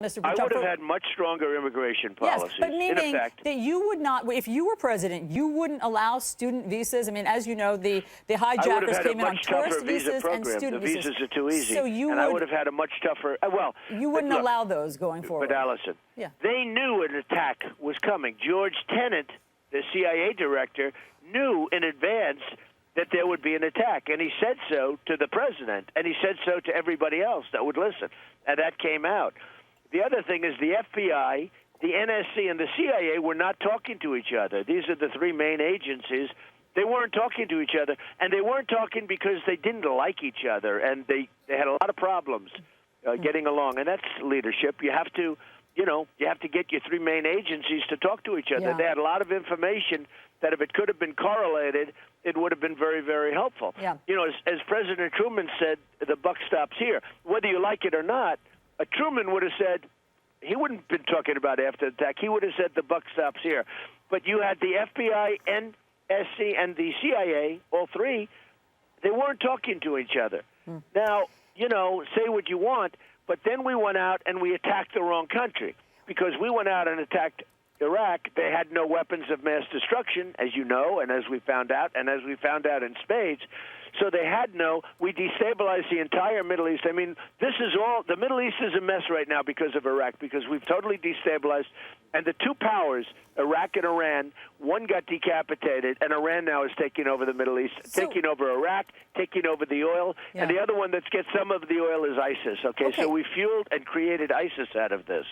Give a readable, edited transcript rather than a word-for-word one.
Mr. I would have Trump, had much stronger immigration policies. Yes, but meaning in effect, that you would not, if you were president, you wouldn't allow student visas. I mean, as you know, the hijackers came in on tourist visas and student visas. The visas are too easy. So you I would have had a much tougher. You wouldn't look, allow those going forward. But Allison, they knew an attack was coming. George Tenet, the CIA director, knew in advance that there would be an attack, and he said so to the president, and he said so to everybody else that would listen, and that came out. The other thing is the FBI, the NSC, and the CIA were not talking to each other. These are the three main agencies. They weren't talking to each other, and they weren't talking because they didn't like each other, and they had a lot of problems getting along, and that's leadership. You have to, you have to get your three main agencies to talk to each other. Yeah. They had a lot of information that if it could have been correlated, it would have been very, very helpful. Yeah. As President Truman said, the buck stops here. Whether you like it or not, Truman would have said, he wouldn't have been talking about after the attack. He would have said the buck stops here. But you had the FBI, NSC, and the CIA, all three, they weren't talking to each other. Now, say what you want, but then we went out and we attacked the wrong country because we went out and attacked Iraq. They had no weapons of mass destruction, as you know, and as we found out, in spades. So they had we destabilized the entire Middle East. I mean, the Middle East is a mess right now because of Iraq, because we've totally destabilized. And the two powers, Iraq and Iran, one got decapitated, and Iran now is taking over the Middle East, taking over Iraq, taking over the oil, and the other one that gets some of the oil is ISIS, okay? So we fueled and created ISIS out of this.